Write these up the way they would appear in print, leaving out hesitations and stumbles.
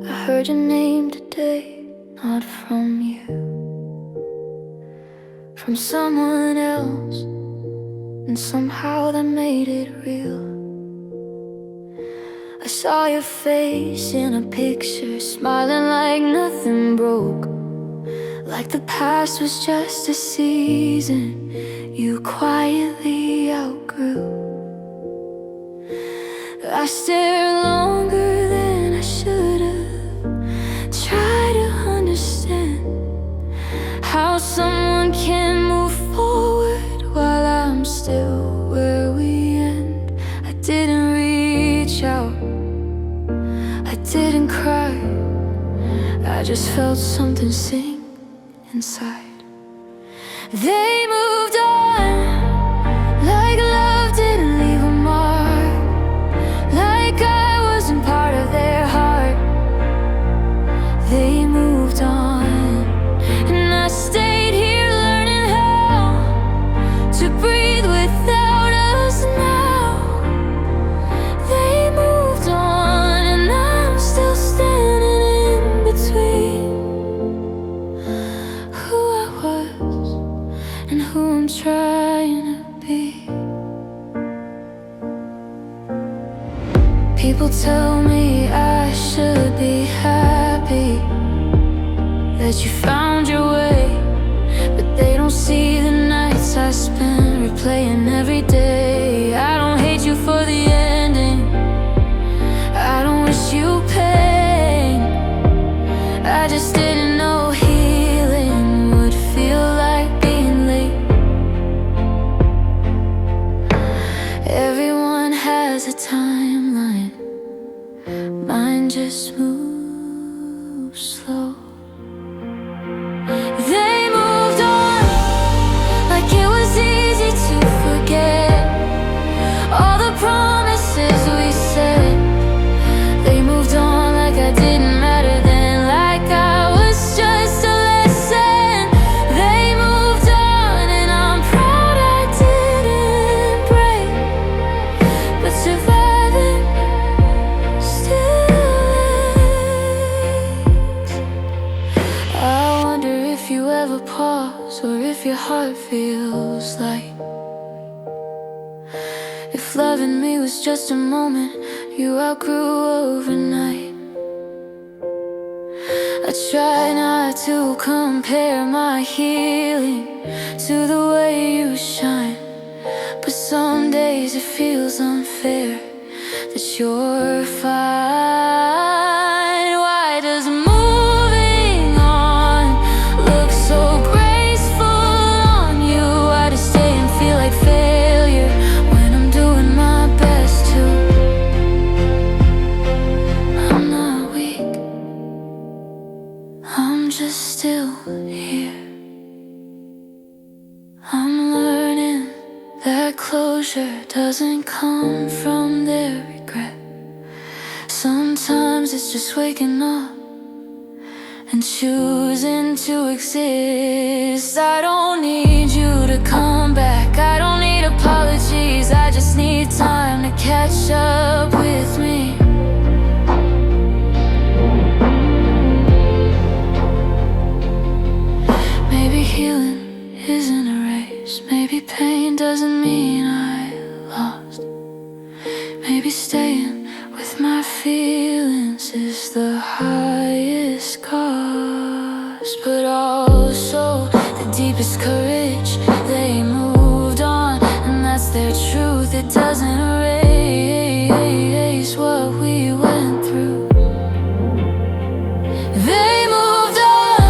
I heard your name today, not from you, from someone else, and somehow that made it real. I saw your face in a picture, smiling like nothing broke, like the past was just a season you quietly outgrew. I stared longer than I should've, tried to understand how someone can move forward while I'm still where we end. I didn't reach out, I didn't cry, I just felt something sink inside. They moved on, like love didn't leave a mark, like I wasn't part of their heart. They moved on, and I stayed here learning how to breathe without us now. They moved on, and I'm still standing in between who I was and who I'm trying to be. People tell me I should be happy that you found your way, but they don't see the nights I spent replaying every day. I don't hate you for the ending, I don't wish you pain, I just didn't know healing would feel like being late. Everyone has a timeline, mine just moves slow. They moved on, like it was easy to forget all the promises we said. They moved on like I didn't matter then, like I was just a lesson. They moved on, and I'm proud I didn't break, but surviving still is. I wonder if you ever pause, or if your heart feels light, if loving me was just a moment you outgrew overnight. I try not to compare my healing to the way you shine, but some days it feels unfair that you're fine. Why does moving on look so graceful on you? Why does staying feel like failure when I'm doing my best to? I'm not weak, I'm just still here. I'm learning that closure doesn't come from their regret. Sometimes it's just waking up and choosing to exist. I don't need you to come back, I don't need apologies, I just need time to catch up with me. Maybe healing isn't a race, maybe pain doesn't mean I lost. Maybe staying with my feelings is the highest cost, but also the deepest courage. They moved on, and that's their truth. It doesn't erase what we went through. They moved on,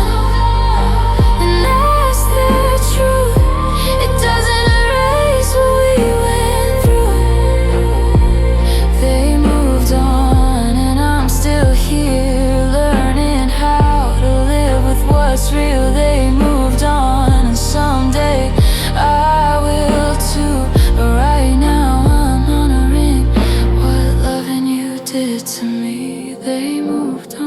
and that's their truth. It doesn't erase what we went through. They moved on, and I'm still here learning how to live with what's real. They moved on, and someday I will too, but right now I'm honoring what loving you did to me. They moved on.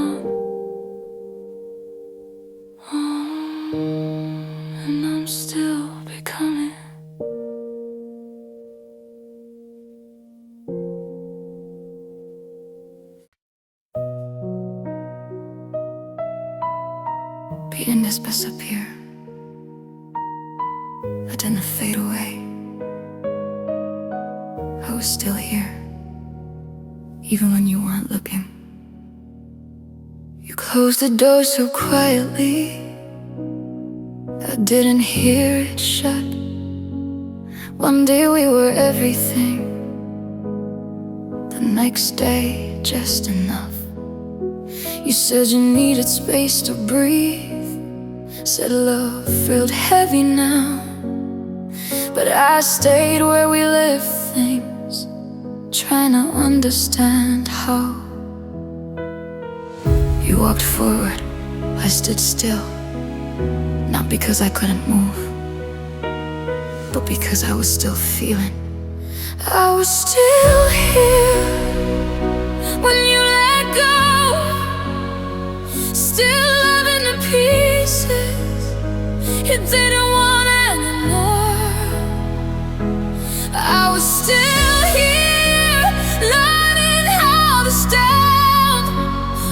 And I'm still becoming. We didn't just disappear. I didn't fade away. I was still here, even when you weren't looking. You closed the door so quietly, I didn't hear it shut. One day we were everything, the next day just enough. You said you needed space to breathe, said love felt heavy now. But I stayed where we left things, trying to understand how. You walked forward, I stood still, not because I couldn't move, but because I was still feeling. I was still here when you let go, still loving the pieces you didn't want anymore. I was still here, learning how to stand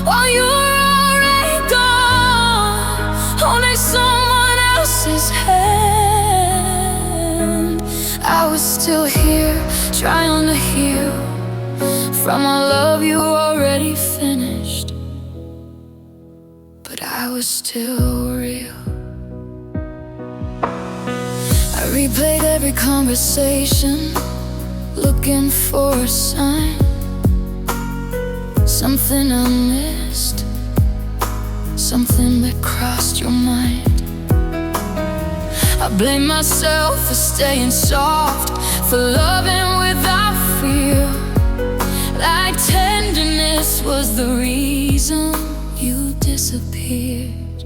while you were already gone, holding someone else's hand. I was still here, trying to heal from a love you already finished, but I was still real. I replayed every conversation, looking for a sign, something I missed, something that crossed your mind. I blame myself for staying soft, for loving without fear, like tenderness was the reason you disappeared.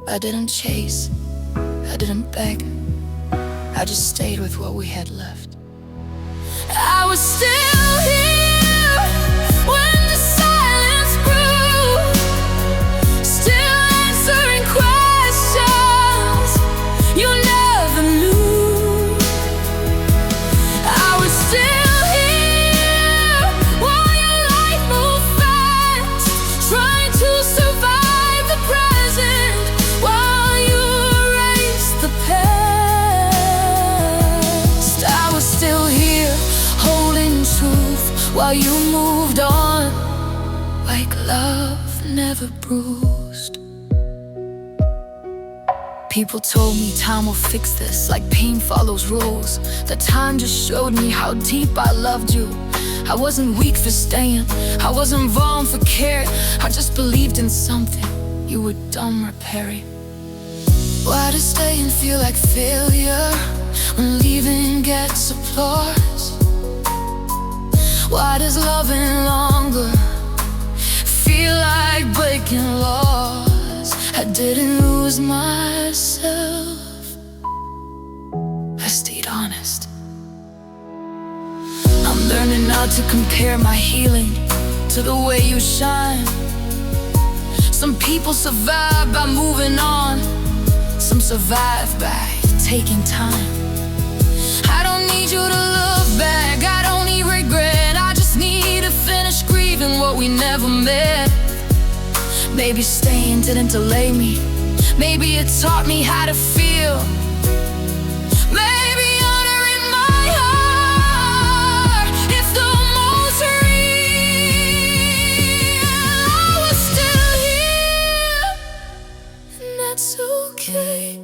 I didn't chase, I didn't beg, I just stayed with what we had left. I was still here when the silence grew, still answering questions you never knew. I was still here while your life moved fast, trying to survive the present while you erased the past. I was still here, holding truth while you moved on, like love never bruised. People told me time will fix this, like pain follows rules. The time just showed me how deep I loved you. I wasn't weak for staying, I wasn't wrong for caring, I just believed in something you were done repairing. Why does staying feel like failure when leaving gets applause? Why does loving longer feel like breaking laws? I didn't lose myself, I stayed honest. I'm learning not to compare my healing to the way you shine. Some people survive by moving on, some survive by taking time. I don't need you to look back, I don't need regret, I just need to finish grieving what we never met. Maybe staying didn't delay me, maybe it taught me how to feel. Maybe honoring my heart is the most real. I was still here, and that's okay.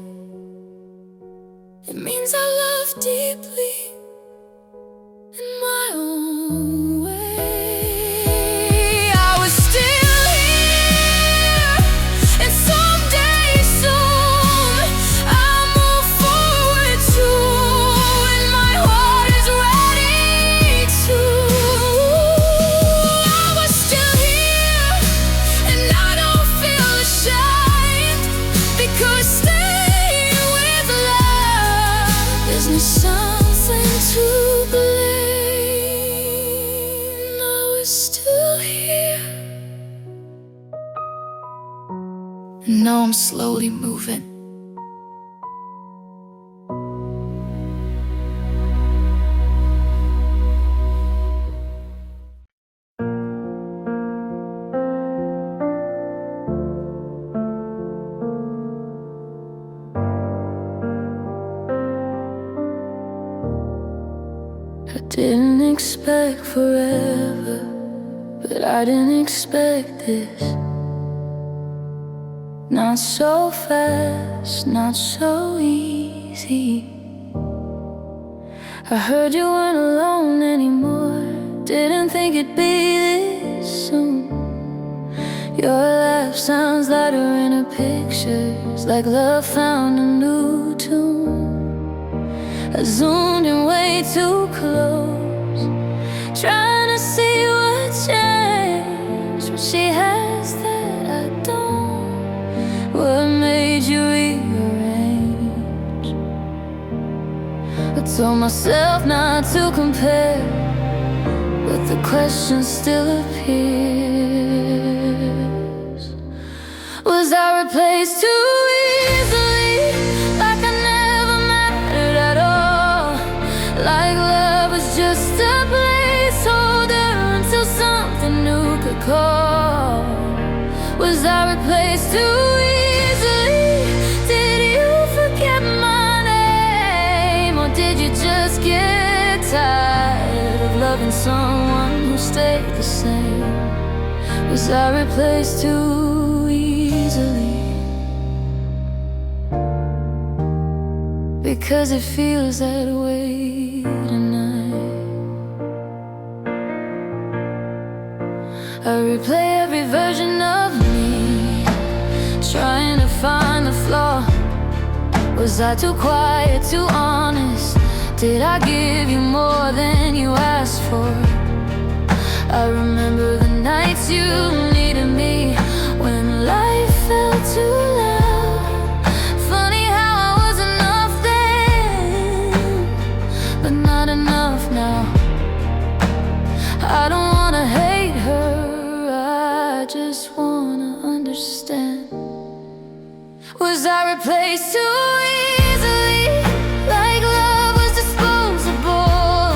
It means I love deeply in my own way. I was still here, and someday soon I'll move forward too, and my heart is ready to. I was still here, and I don't feel ashamed, because staying with love isn't something to blame. I was still here, and now I'm slowly moving. Didn't expect forever, but I didn't expect this. Not so fast, not so easy. I heard you weren't alone anymore. Didn't think it'd be this soon. Your laugh sounds lighter in her pictures, like love found a new tune. I zoomed in way too close, trying to see what changed, what she has that I don't. What made you rearrange? I told myself not to compare, but the question still appears. Was I replaced too easily? Like I never mattered at all? Like love was just a placeholder until something new could call? Was I replaced too easily? Did you forget my name? Or did you just get tired of loving someone who stayed the same? Was I replaced too easily? Because it feels that way tonight. I replay every version of me, trying to find the flaw. Was I too quiet, too honest? Did I give you more than you asked for? I remember the nights you needed me when life felt too loud. Funny how I was enough then, but not enough now. I don't wanna hate her, I just wanna understand. Was I replaced too easily? Like love was disposable,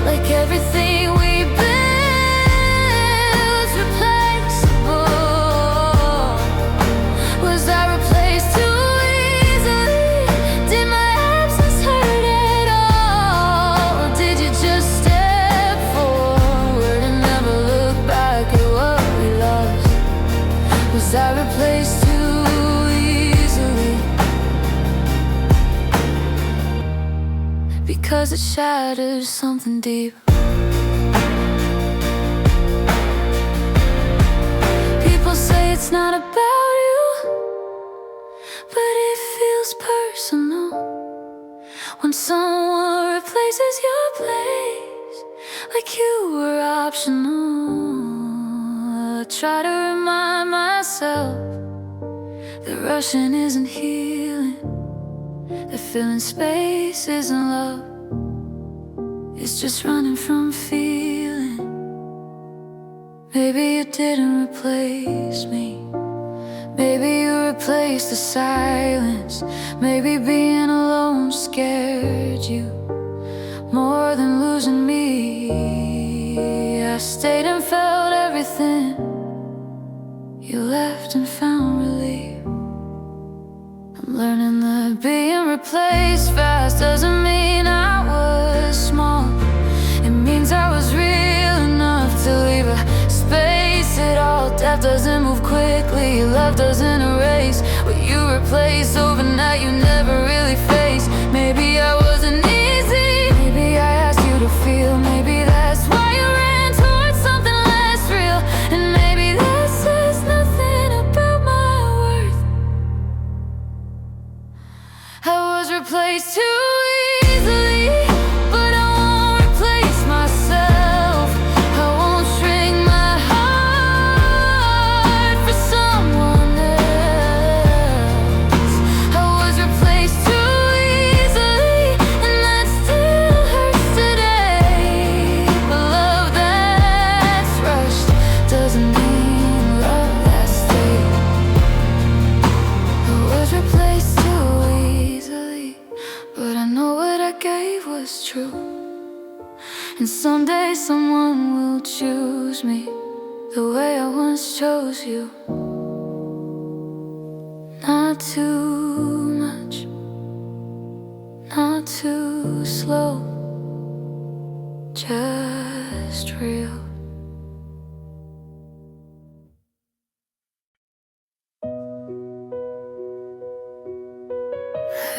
like everything we built replaceable. Was I replaced too easily? Did my absence hurt at all? Or did you just step forward and never look back at what we lost? Was I replaced too easily? Because it shatters something deep. People say it's not about you, but it feels personal when someone replaces your place, like you were optional. I try to remind myself that rushing isn't healing, that filling space isn't love. It's just running from feeling. Maybe you didn't replace me. Maybe you replaced the silence. Maybe being alone scared you more than losing me. I stayed and felt everything. You left and found relief. I'm learning that being replaced fast doesn't mean I was small. It means I was real enough to leave a space at all. Death doesn't move quickly, love doesn't erase what you replace overnight you never really face. Maybe I wasn't easy, maybe I asked you to feel. Maybe that's why you ran towards something less real. And maybe that says nothing about my worth. I was replaced too easily, but I won't replace myself. I won't shrink my heart for someone else. I was replaced too easily, and that still hurts today. But love that's rushed doesn't mean love that stayed. I was replaced too easily, but I know what I gave was true. And someday someone will choose me the way I once chose you. Not too much, not too slow, real.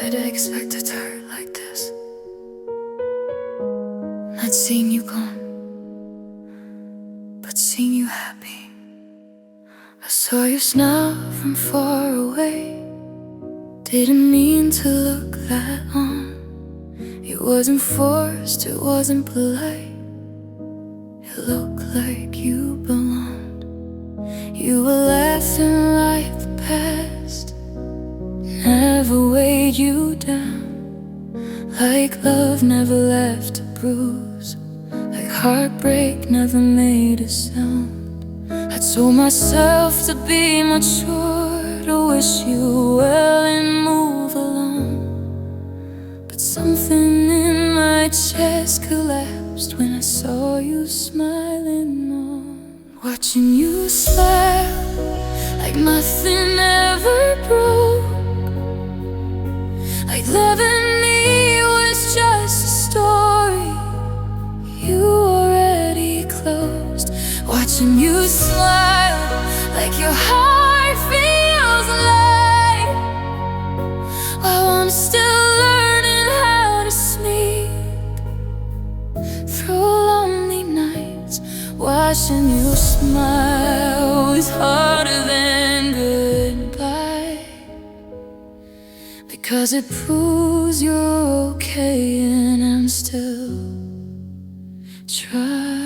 I'd expect it to hurt like this. Not seeing you gone, but seeing you happy. I saw your smile from far away. Didn't mean to look that on. It wasn't forced, it wasn't polite. It looked like you belonged. You were laughing like the past never weighed you down. Like love never left a bruise. Like heartbreak never made a sound. I told myself to be mature, to wish you well and move along. But something in my chest collapsed when I saw you smiling on. Watching you smile like nothing ever broke. Like loving me was just a story you already closed. Watching you smile like your heart feels light, while I'm still learning how to sleep through lonely nights. Watching you smile is harder than goodbye, because it proves you're okay and I'm still trying.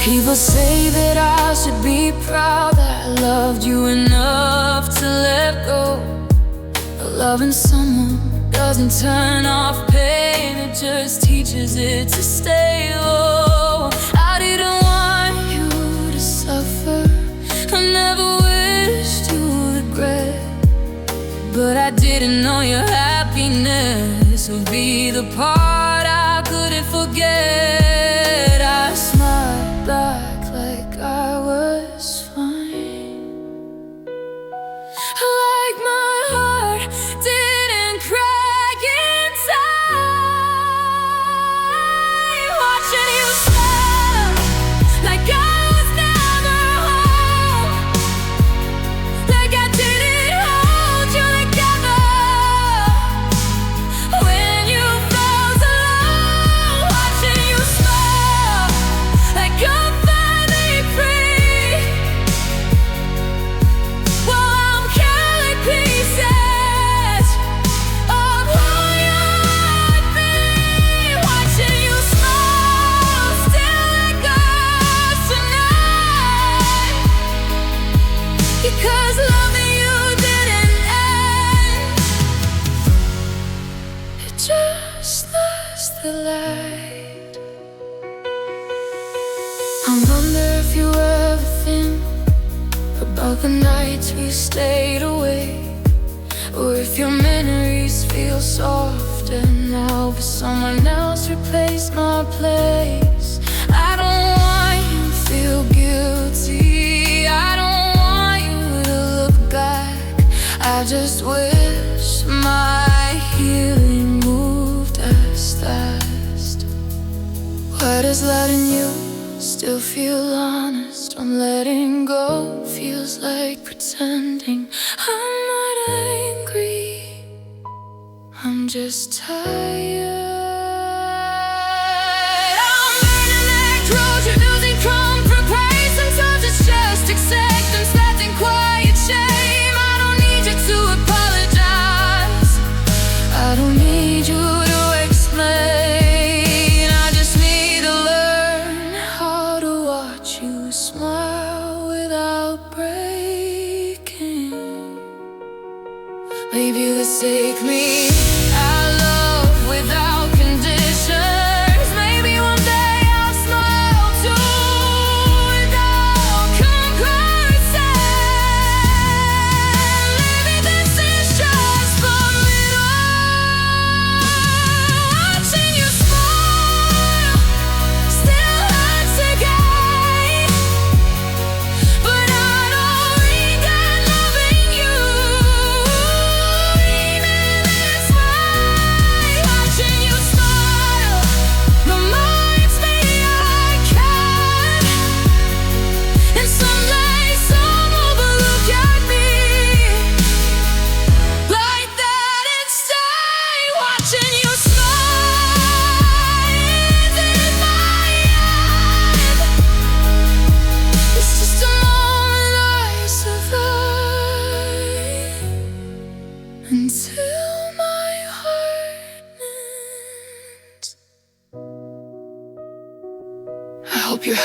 People say that I should be proud that I loved you enough to let go. But loving someone doesn't turn off pain, it just teaches it to stay low. I didn't want you to suffer, I never wished you regret. But I didn't know your happiness would be the part I couldn't forget. I smiled back like I was fine, like my heart didn't crack inside. Watching you smile like I was never home, like I didn't hold you together when you felt alone. Watching you smile like you're finally free, while I'm counting pieces of who you'd be. Watching you smile still lingers tonight, because loving you didn't end, it just lost the light. I wonder if you ever think about the nights we stayed awake, or if your memories feel softer now, but someone else replaced my place. I don't want you to feel guilty, I don't want you to look back. I just wish my healing moved as fast. Why does letting you still feel honest when letting go feels like pretending? I'm not angry, I'm just tired. I'm burning like Trojan, losing comfort, praise. Sometimes it's just acceptance, letting quiet shame. I don't need you to apologize, I don't need you to explain. I just need to learn how to watch you smile without breaking. Maybe let's take me out love without conditions. Maybe one day I'll smile too without comparison. Maybe this is just for middle. Watching you smile still hurts again, but I don't regret loving you, even this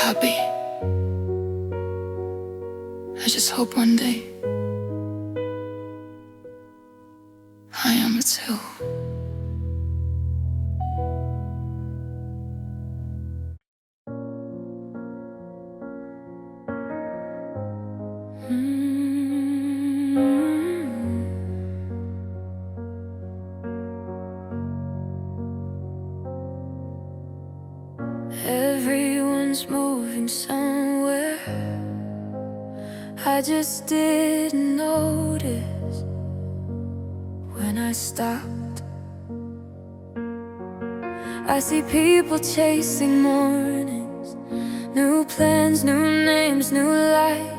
happy. I just hope one day I am too. Everyone's moving somewhere. I just didn't notice when I stopped. I see people chasing mornings, new plans, new names, new light.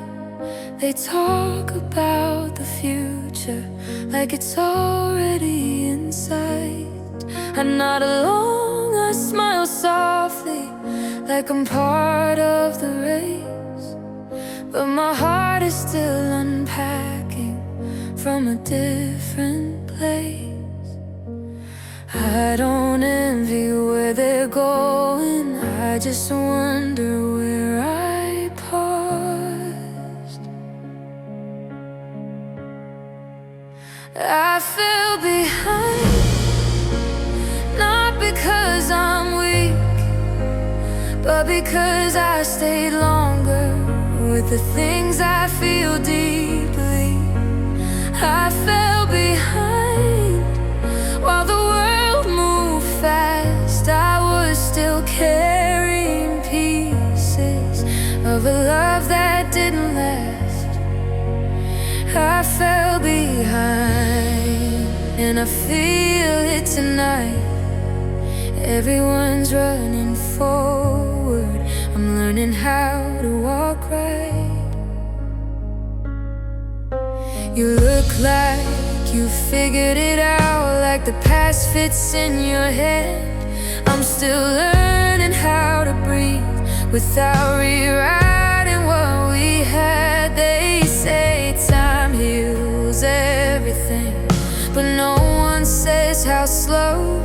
They talk about the future like it's already in sight. I'm not alone, I smile softly like I'm part of the race, but my heart is still unpacking from a different place. I don't envy where they're going, I just wonder where I paused. I fell behind, not because I'm weak, but because I stayed longer with the things I feel deeply. I fell behind while the world moved fast. I was still carrying pieces of a love that didn't last. I fell behind, and I feel it tonight. Everyone's running forward, I'm learning how to walk right. You look like you figured it out, like the past fits in your head. I'm still learning how to breathe without rewriting what we had. They say time heals everything, but no one says how slow.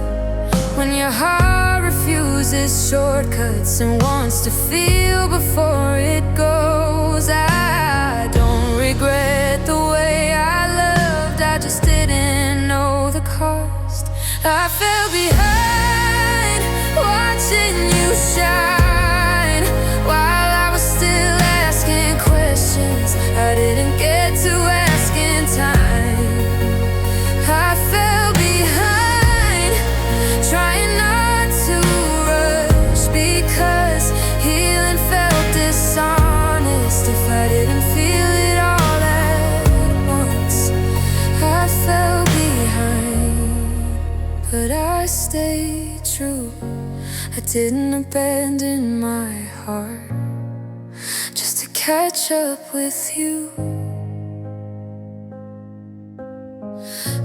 When your heart refuses shortcuts and wants to feel before it goes. I don't regret the way I loved, I just didn't know the cost. I fell behind, watching you shine, while I was still asking questions I didn't get to ask in time. I fell behind, trying not to rush, because healing felt dishonest if I didn't feel it all at once. I fell behind, but I stayed true. I didn't abandon my heart just to catch up with you.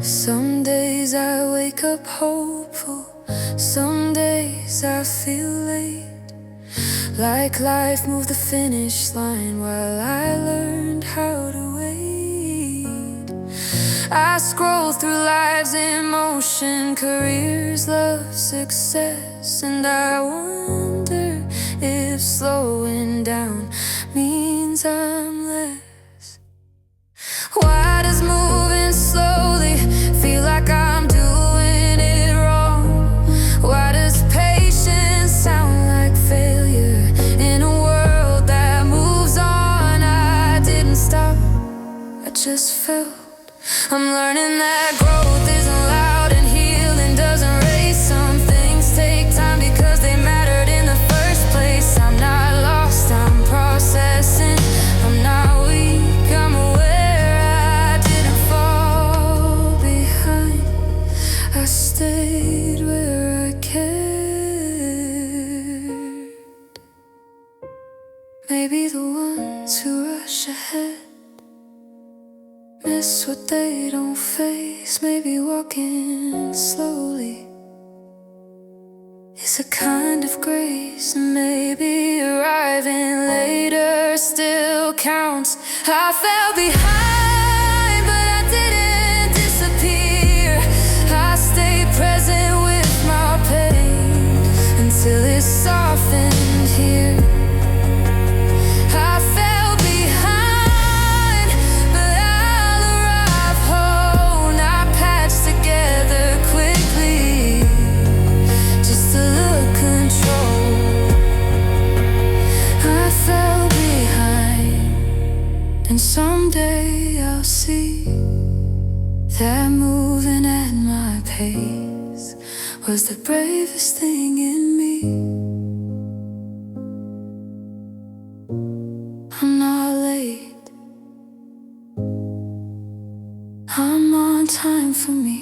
Some days I wake up hopeful, some days I feel late, like life moved the finish line while I learned how to wait. I scroll through life's emotion, careers, love, success, and I wonder if slowing down means I'm less. Why does moving slowly feel like I'm doing it wrong? Why does patience sound like failure in a world that moves on? I didn't stop, I just felt. I'm learning that growth isn't loud and healing doesn't race. Some things take time because they mattered in the first place. I'm not lost, I'm processing. I'm not weak, I'm aware I didn't fall behind. I stayed where I cared. Maybe the ones who rush ahead miss what they don't face. Maybe walking slowly is a kind of grace. Maybe arriving later still counts. I fell behind, but I didn't disappear. I stayed present with my pain until it softened here. And someday I'll see that moving at my pace was the bravest thing in me. I'm not late, I'm on time for me.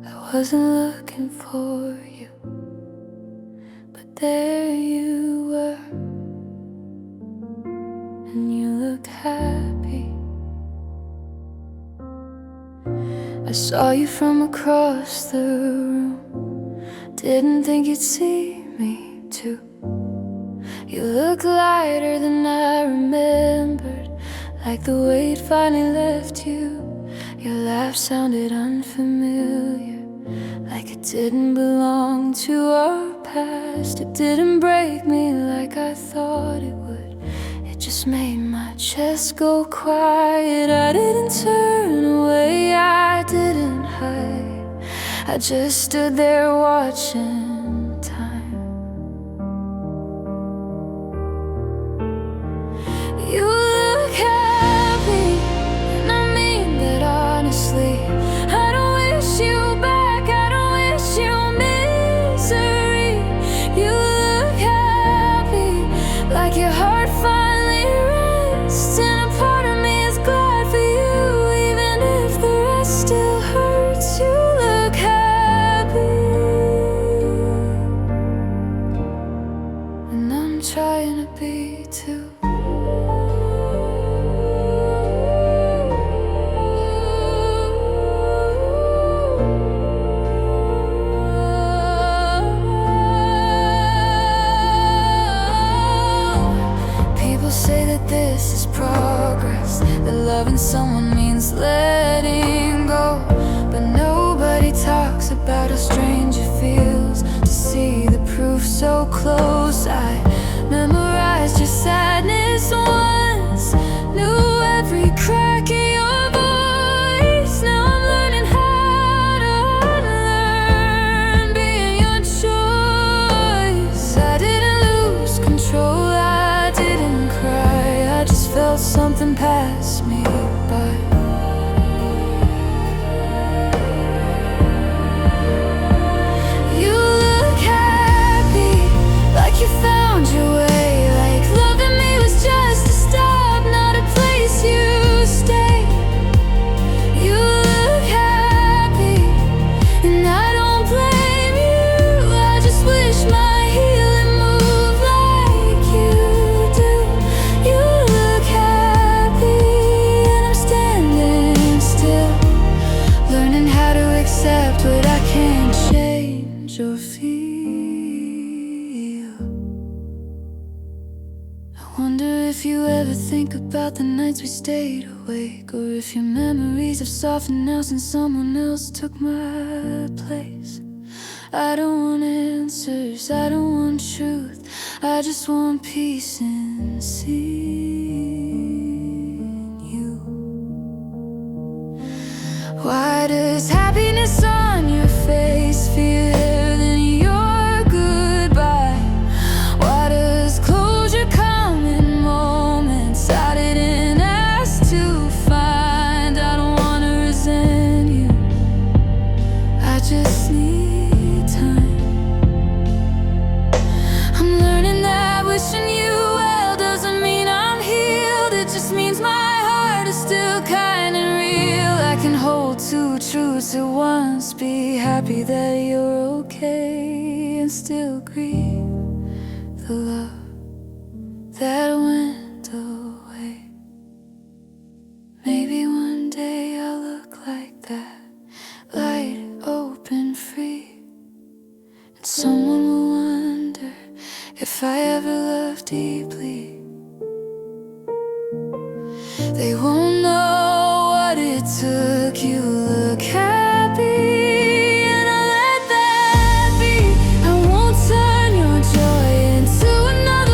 I wasn't looking for you, but there you were, and you look happy. I saw you from across the room, didn't think you'd see me too. You look lighter than I remembered, like the weight finally left you. Your laugh sounded unfamiliar, like it didn't belong to our past. It didn't break me like I thought it would. It just made my chest go quiet. I didn't turn away, I didn't hide, I just stood there watching time. You look happy, and I mean that honestly. I don't wish you back, I don't wish you misery. You look happy, like your heart finally rests, and a part of me is glad for you, even if the rest still hurts. You look happy, and I'm trying to be too. Say that this is progress, that loving someone means letting go, but nobody talks about how strange it feels to see the proof so close. I memorized your sadness once, knew every crack in your voice. Now I'm learning how to unlearn being your choice. I didn't lose control, I didn't cry, I just felt something pass me by. You look happy, like you found your way, like loving me was just a stop, not a place you stay. You look happy, and I don't blame you, I just wish my healing moved like you do. You look happy, and I'm standing still, learning how to accept what I can't change or feel. I wonder if you ever think about the nights we stayed awake, or if your memories have softened now since someone else took my place. I don't want answers, I don't want truth, I just want peace in seeing you. Why does happiness on your face feel heavier than your goodbye? Why does closure come in moments I didn't ask to find? I don't wanna resent you, I just need time. I'm learning that wishing you well doesn't mean I'm healed, it just means my heart is still kind and real. I can hold two truths at once, be happy that you're okay, and still grieve the love that went away. Maybe one day I'll look like that, light, open, free, and someone will wonder if I ever loved deeply. They won't know what it took. You look happy, and I'll let that be. I won't turn your joy into another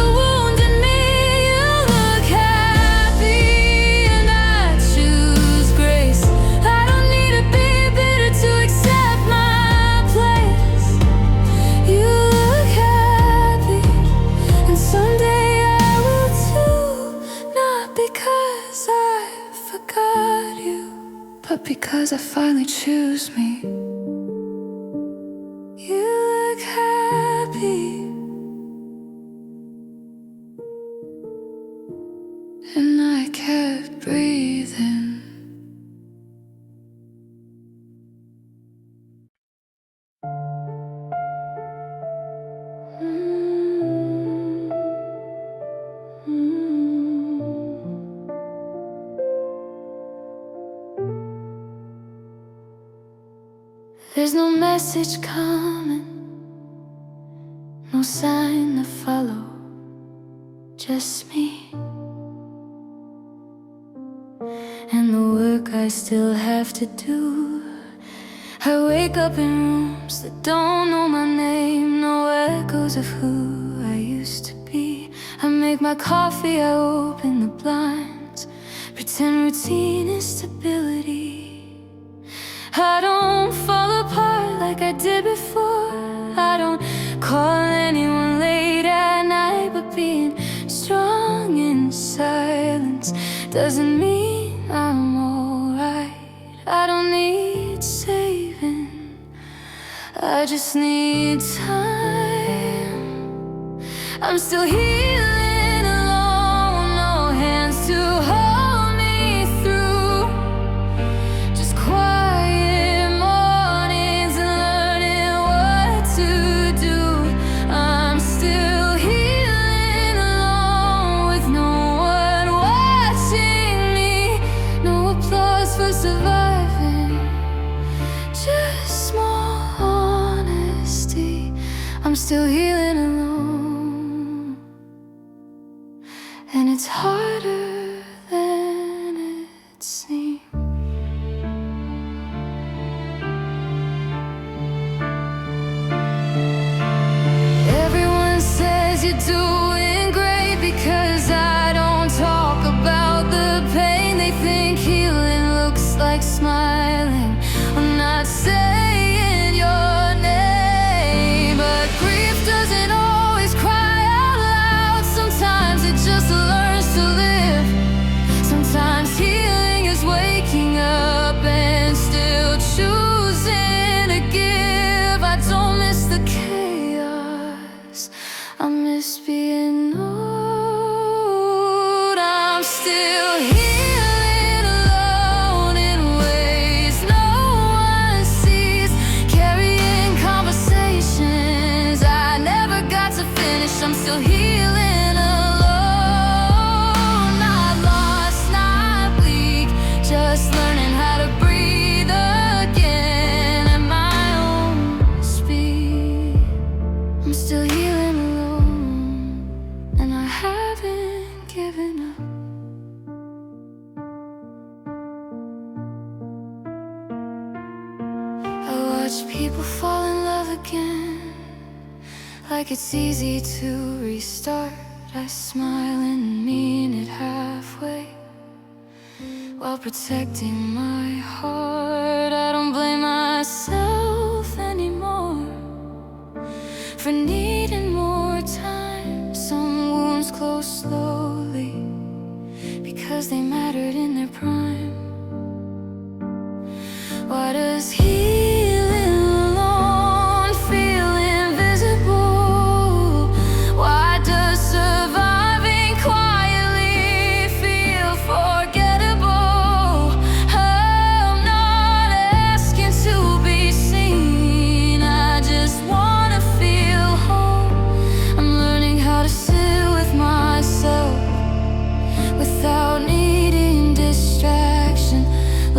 'cause I finally choose me. You look happy, and I kept breathing. There's no message coming, no sign to follow, just me and the work I still have to do. I wake up in rooms that don't know my name, no echoes of who I used to be. I make my coffee, I open the blinds, pretend routine is stability. I don't fall apart like I did before. I don't call anyone late at night, but being strong in silence doesn't mean I'm alright. I don't need saving, I just need time. I'm still healing alone, no hands to hold me through. Just quiet mornings and learning what to do. I'm still healing alone with no one watching me. No applause for surviving, just more honesty. I'm still healing alone, and it's harder than it seems. Everyone says you're doing great because I don't talk about the pain. They think healing looks like smiling or not saying your name. But grief doesn't always cry out loud. Sometimes it just learns to live. Sometimes healing is waking up and still choosing to give. I don't miss the chaos, I miss being old. I'm still healing alone in ways no one sees, carrying conversations I never got to finish. I'm still healing alone, not lost, not weak, just learning how to breathe again at my own speed. I'm still healing alone, and I haven't given up. I watch people fall in love again, like it's easy to restart. I smile and mean it halfway, while protecting my heart. I don't blame myself anymore for needing more time. Some wounds close slowly because they mattered in their prime. Why does healing alone feel invisible? Why does surviving quietly feel forgettable? I'm not asking to be seen, I just wanna feel whole. I'm learning how to sit with myself without needing distraction,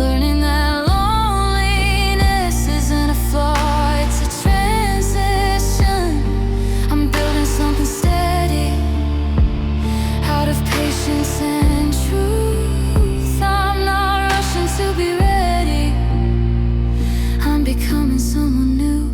learning that loneliness isn't a flaw, it's a transition. I'm building something steady out of patience and truth. I'm not rushing to be ready, I'm becoming someone new.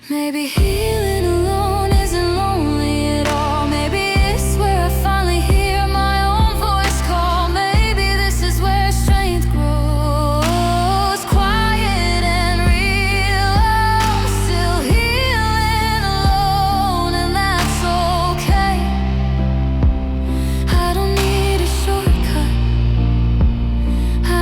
Maybe healing alone isn't lonely at all. Maybe it's where I finally hear my own voice call. Maybe this is where strength grows, quiet and real. I'm still healing alone, and that's okay. I don't need a shortcut, I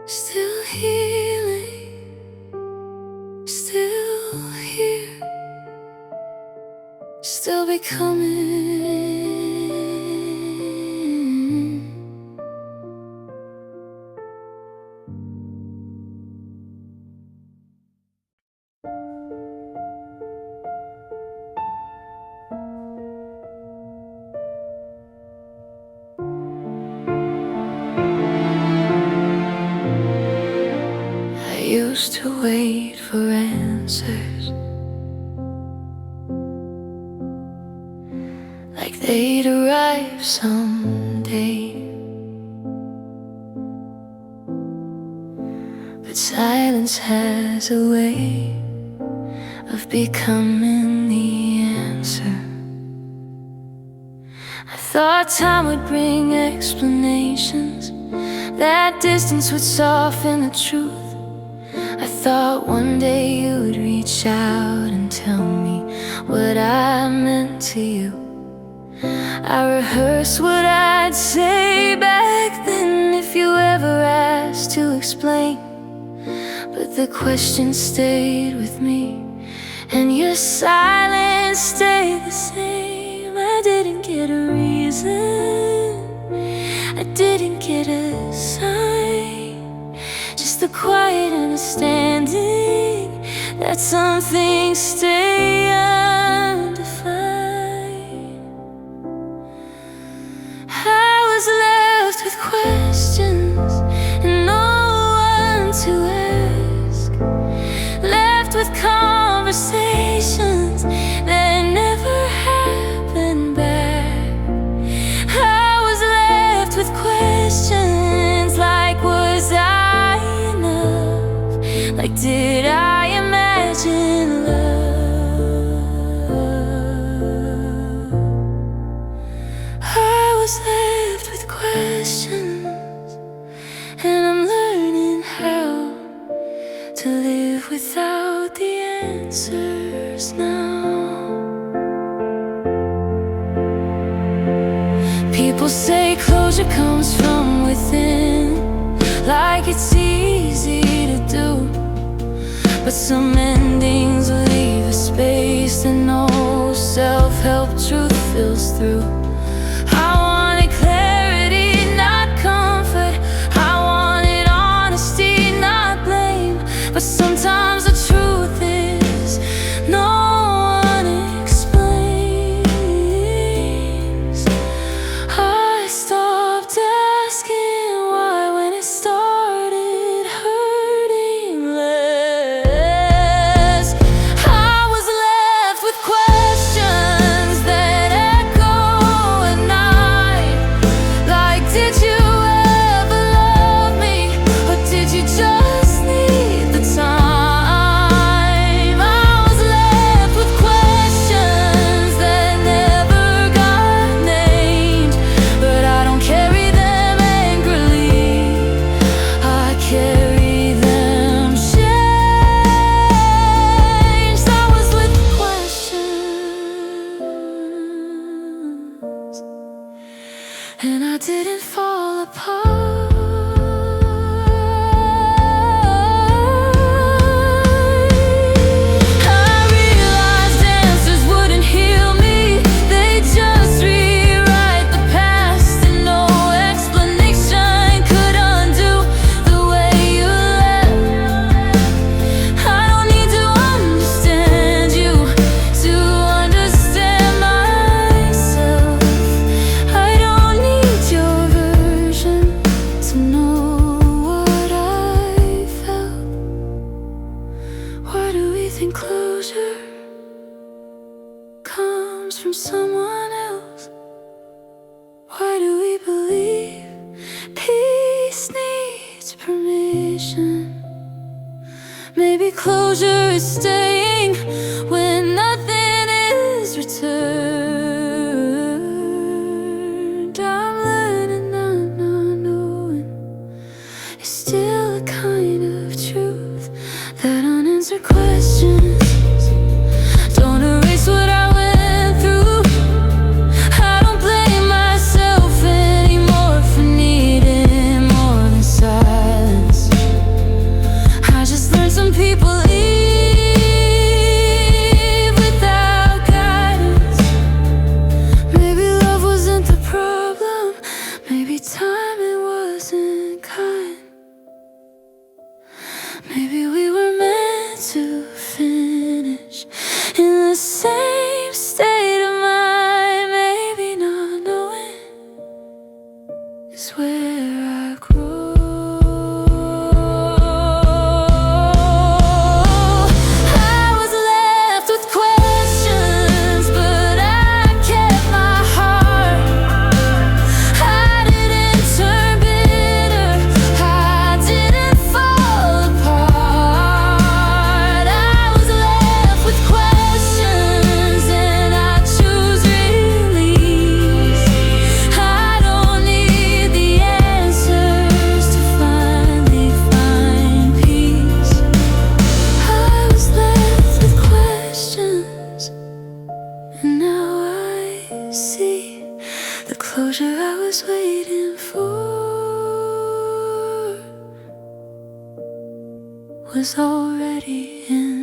Still healing, still here, still becoming. I used to wait for answers, like they'd arrive someday. But silence has a way of becoming the answer. I thought time would bring explanations, that distance would soften the truth. I thought one day you would reach out and tell me what I meant to you. I rehearsed what I'd say back then if you ever asked to explain. But the question stayed with me, and your silence stayed the same. I didn't get a reason, I didn't get a sign, just the quiet understanding that some things stay undefined. I was left with questions and no one to ask, left with conversations that never happened back. I was left with questions like, was I enough? Like, did I imagine love? I was left with questions, and I'm learning how to live without the answers now. People say closure comes from within, like it's easy to do. But some endings leave a space that no self-help truth fills through. I wanted clarity, not comfort. I wanted honesty, not blame. But sometimes the truth is no one explains. I stopped asking why when it started hurting less. I was left with questions that echo at night, like, did you ever love me, or did you just need the time? I was left with questions that never got named, but I don't carry them angrily, I carry them changed. I was with questions, and I didn't fall apart. I realized answers wouldn't heal me, they just rewrite the past, and no explanation could undo the way you left. I don't need to understand you to understand myself. I don't need your version to know what I felt. Why do we think closure comes from someone else? Why do we believe peace needs permission? Maybe closure is staying when nothing is returned. I'm learning, I'm not knowing. It's still a kind of truth that unanswered questions don't erase what I went through. I don't blame myself anymore for needing more than silence. was already in.